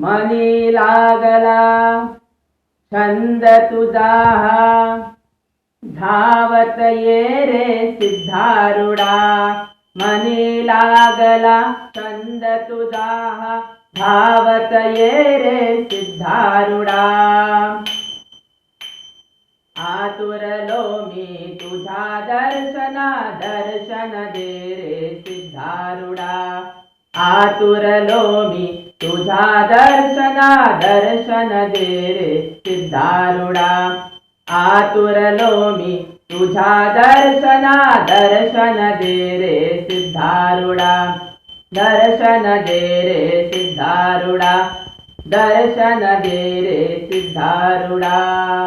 मनी लागला छंद तुझा धावत ये रे सिद्धारूढा मनी लागला छंद तुझा धावत ये रे सिद्धारूढा आतुरलो मी तुझा दर्शन दे रे सिद्धारूढा आतुरलो मी तुझा दर्शन दे रे सिद्धारूढा आतुरलो मी तुझा दर्शन दे रे सिद्धारूढा दर्शन दे रे सिद्धारूढा दर्शन दे रे सिद्धारूढा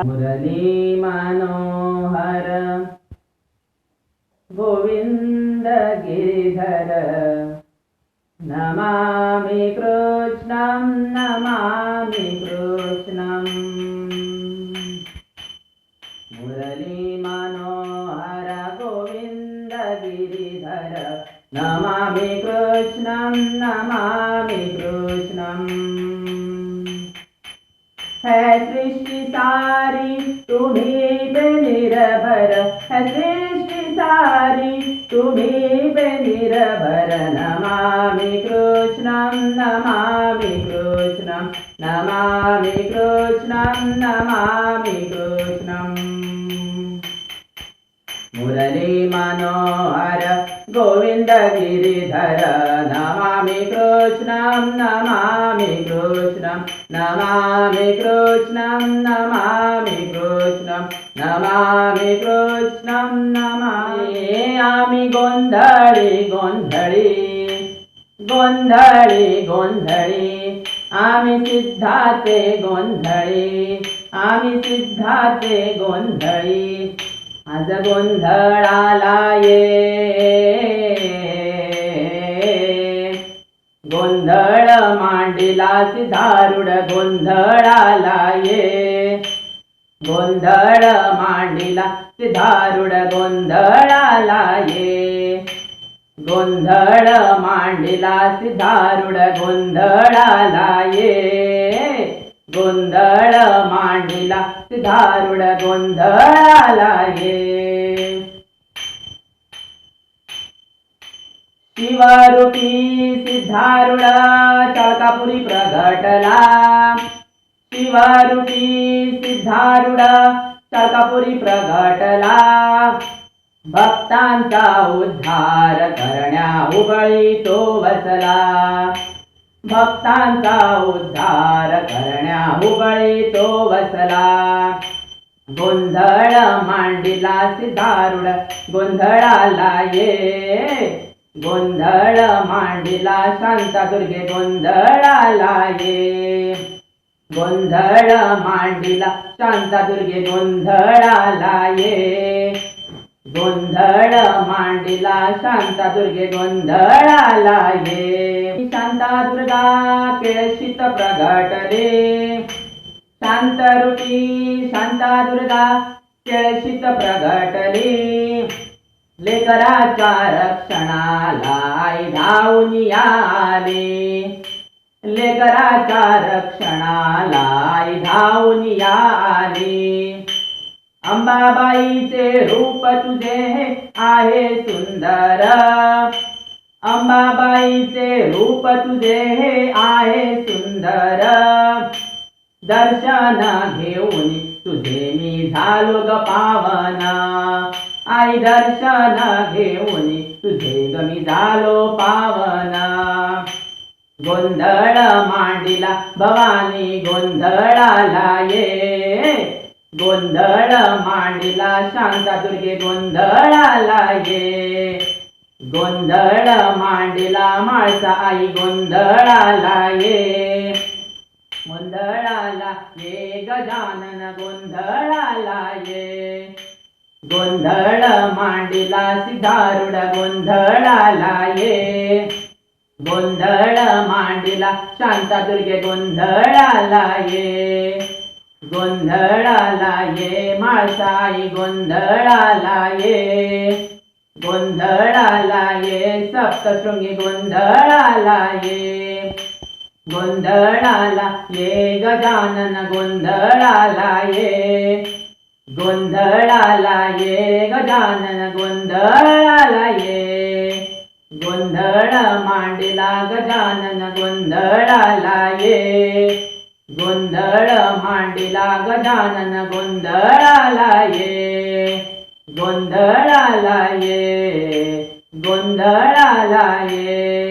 मुरली मनोहर गोविंद गिरिधर नमामि कृष्णं नमामि कृष्णं मुरली मनोहर गोविंद गिरिधर नमामि कृष्णं नमामि कृष्णं है सृष्टि सारी तुम्हीं पे निर्भर है सृष्टि सारी तुम्हीं पे निर्भर नमामि कृष्णं नमामि कृष्णं नमामि कृष्णं नमामि कृष्णं मुरली मनोहर गोविंद गिरिधर नमामि कृष्णं नमामि कृष्णं नमामि कृष्णं नमामि कृष्णं नमामि कृष्णं नमामि आम्ही गोंधळी गोंधळी गोंधळी गोंधळी आम्ही सिद्धाचे गोंधळी आम्ही सिद्धाचे गोंधळी आज गोंधळाला ये गोंधळ मांडिला सिद्धारूढ गोंधळाला ये गोंधळ मांडिला सिद्धारूढ गोंधळाला ये गोंधळ मांडिला सिद्धारूढ गोंधळाला ये गोंधळ मांडिला सिद्धारूढ गोंधळाला ये शिवरूपी सिद्धारूढ चालकापुरी प्रगटला शिवरूपी सिद्धारूढ चालकापुरी प्रगटला भक्तांचा उद्धार करण्या उबळी तो बसला भक्तांचा उद्धार करण्या उबळी तो बसला गोंधळ मांडिला सिद्धारूढ गोंधळाला ये गोंधळ मांडिला शांतादुर्गे गोंधळाला ये गोंधळ मांडिला शांतादुर्गे गोंधळाला ये गोंधळ मांडिला शांतादुर्गे गोंधळाला ये शांतादुर्गा केळशीत प्रगटले शांतरूपी शांतादुर्गा केळशीत प्रगटले लेकराच्या रक्षणाला आई धावून आले लेकराच्या रक्षणाला आई धावून आले अंबाबाईचे रूप तुझे आहे सुंदर अंबाबाईचे रूप तुझे आहे सुंदर दर्शन घेऊन तुझे मी झालो ग पावना आई दर्शन घेऊन तुझे ग मी झालो पावना गोंधळ मांडिला भवानी गोंधळाला ये गोंधळ मांडिला शांतादुर्गे गोंधळाला ये गोंधळ मांडिला माळसा आई गोंधळाला ये गोंधळाला ये गजानन गोंधळाला ये गोंधळ मांडिला सिद्धारूढ गोंधळाला ये गोंधळ मांडिला शांतादुर्गे गोंधळाला ये गोंधळाला ये माळसाई गोंधळाला ये गोंधळाला ये सप्तशृंगी गोंधळाला ये गोंधळाला ये गजानन गोंधळाला ये, गोंधळाला ये गजानन गोंधळाला ये, गोंधळ मांडला गजानन गोंधळाला ये, गोंधळ मांडला गजानन गोंधळाला ये, गोंधळाला ये, गोंधळाला ये.